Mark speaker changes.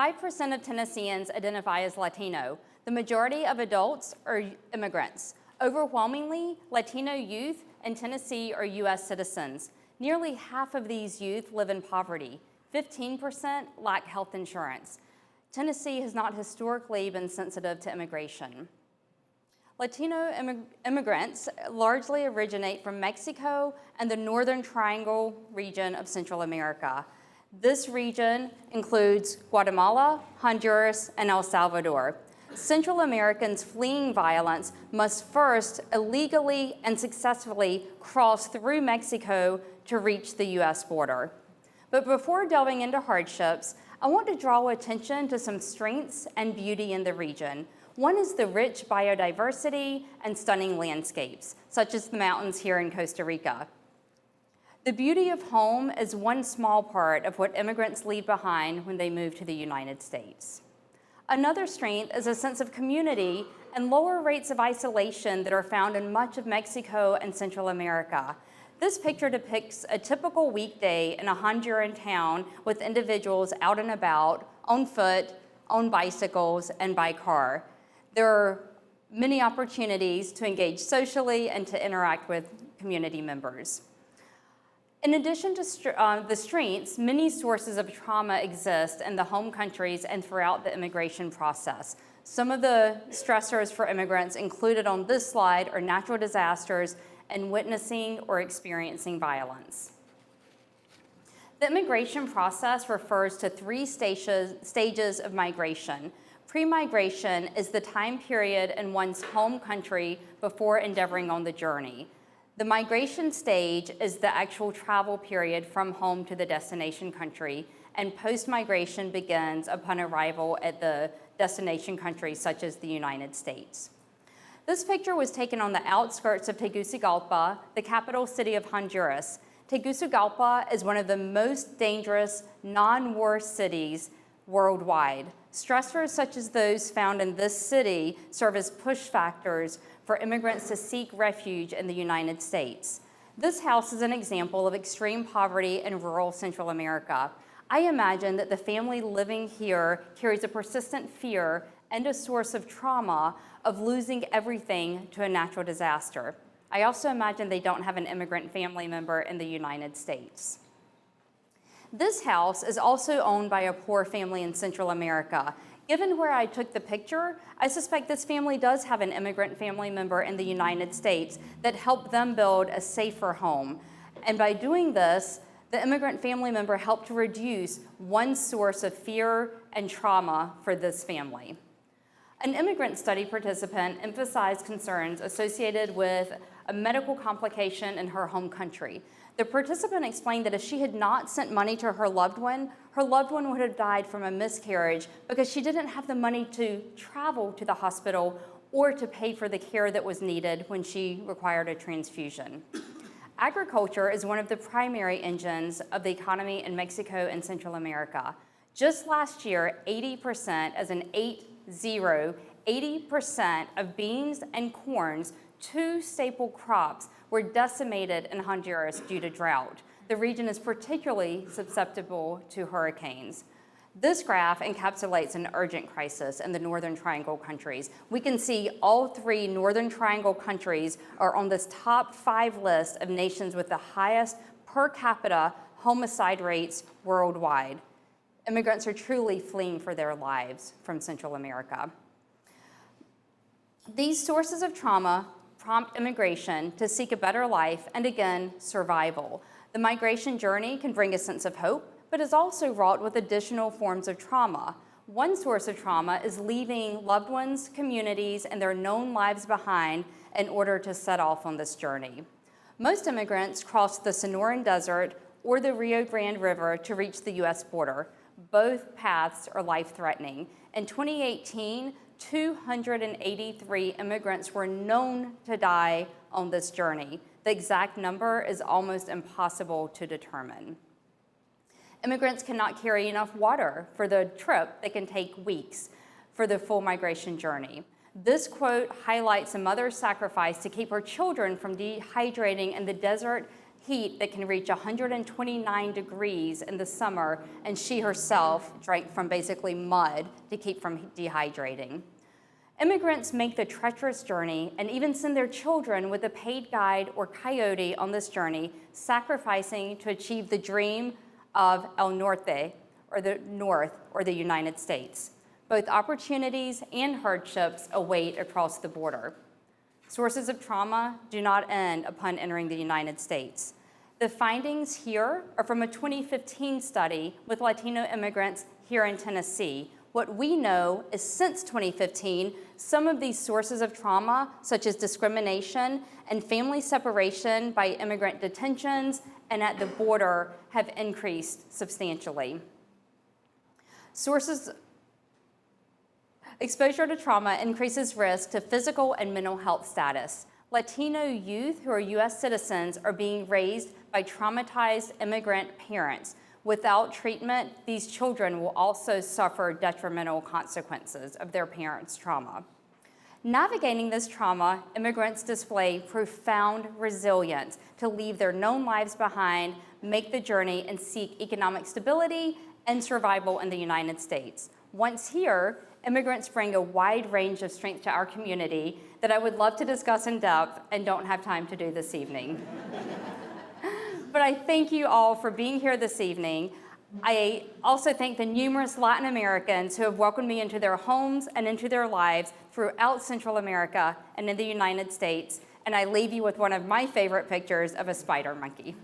Speaker 1: 5% of Tennesseans identify as Latino. The majority of adults are immigrants. Overwhelmingly, Latino youth in Tennessee are U.S. citizens. Nearly half of these youth live in poverty. 15% lack health insurance. Tennessee has not historically been sensitive to immigration. Latino immigrants largely originate from Mexico and the Northern Triangle region of Central America. This region includes Guatemala, Honduras, and El Salvador. Central Americans fleeing violence must first illegally and successfully cross through Mexico to reach the U.S. border. But before delving into hardships, I want to draw attention to some strengths and beauty in the region. One is the rich biodiversity and stunning landscapes, such as the mountains here in Costa Rica. The beauty of home is one small part of what immigrants leave behind when they move to the United States. Another strength is a sense of community and lower rates of isolation that are found in much of Mexico and Central America. This picture depicts a typical weekday in a Honduran town with individuals out and about, on foot, on bicycles, and by car. There are many opportunities to engage socially and to interact with community members. In addition to the strengths, many sources of trauma exist in the home countries and throughout the immigration process. Some of the stressors for immigrants included on this slide are natural disasters and witnessing or experiencing violence. The immigration process refers to three stages of migration. Pre-migration is the time period in one's home country before endeavoring on the journey. The migration stage is the actual travel period from home to the destination country, and post-migration begins upon arrival at the destination country, such as the United States. This picture was taken on the outskirts of Tegucigalpa, the capital city of Honduras. Tegucigalpa is one of the most dangerous non-war cities worldwide. Stressors such as those found in this city serve as push factors for immigrants to seek refuge in the United States. This house is an example of extreme poverty in rural Central America. I imagine that the family living here carries a persistent fear and a source of trauma of losing everything to a natural disaster. I also imagine they don't have an immigrant family member in the United States. This house is also owned by a poor family in Central America. Given where I took the picture, I suspect this family does have an immigrant family member in the United States that helped them build a safer home. And by doing this, the immigrant family member helped to reduce one source of fear and trauma for this family. An immigrant study participant emphasized concerns associated with a medical complication in her home country. The participant explained that if she had not sent money to her loved one would have died from a miscarriage because she didn't have the money to travel to the hospital or to pay for the care that was needed when she required a transfusion. Agriculture is one of the primary engines of the economy in Mexico and Central America. Just last year, 80%, as in 80% of beans and corns, two staple crops, were decimated in Honduras due to drought. The region is particularly susceptible to hurricanes. This graph encapsulates an urgent crisis in the Northern Triangle countries. We can see all three Northern Triangle countries are on this top 5 list of nations with the highest per capita homicide rates worldwide. Immigrants are truly fleeing for their lives from Central America. These sources of trauma prompt immigration to seek a better life and, again, survival. The migration journey can bring a sense of hope, but is also wrought with additional forms of trauma. One source of trauma is leaving loved ones, communities, and their known lives behind in order to set off on this journey. Most immigrants cross the Sonoran Desert or the Rio Grande River to reach the U.S. border. Both paths are life-threatening. In 2018, 283 immigrants were known to die on this journey. The exact number is almost impossible to determine. Immigrants cannot carry enough water for the trip that can take weeks for the full migration journey. This quote highlights a mother's sacrifice to keep her children from dehydrating in the desert heat that can reach 129 degrees in the summer, and she herself drank from basically mud to keep from dehydrating. Immigrants make the treacherous journey and even send their children with a paid guide or coyote on this journey, sacrificing to achieve the dream of El Norte, or the North, or the United States. Both opportunities and hardships await across the border. Sources of trauma do not end upon entering the United States. The findings here are from a 2015 study with Latino immigrants here in Tennessee. What we know is since 2015, some of these sources of trauma, such as discrimination and family separation by immigrant detentions and at the border, have increased substantially. Exposure to trauma increases risk to physical and mental health status. Latino youth who are U.S. citizens are being raised by traumatized immigrant parents. Without treatment, these children will also suffer detrimental consequences of their parents' trauma. Navigating this trauma, immigrants display profound resilience to leave their known lives behind, make the journey, and seek economic stability and survival in the United States. Once here, immigrants bring a wide range of strength to our community that I would love to discuss in depth and don't have time to do this evening. But I thank you all for being here this evening. I also thank the numerous Latin Americans who have welcomed me into their homes and into their lives throughout Central America and in the United States. And I leave you with one of my favorite pictures of a spider monkey.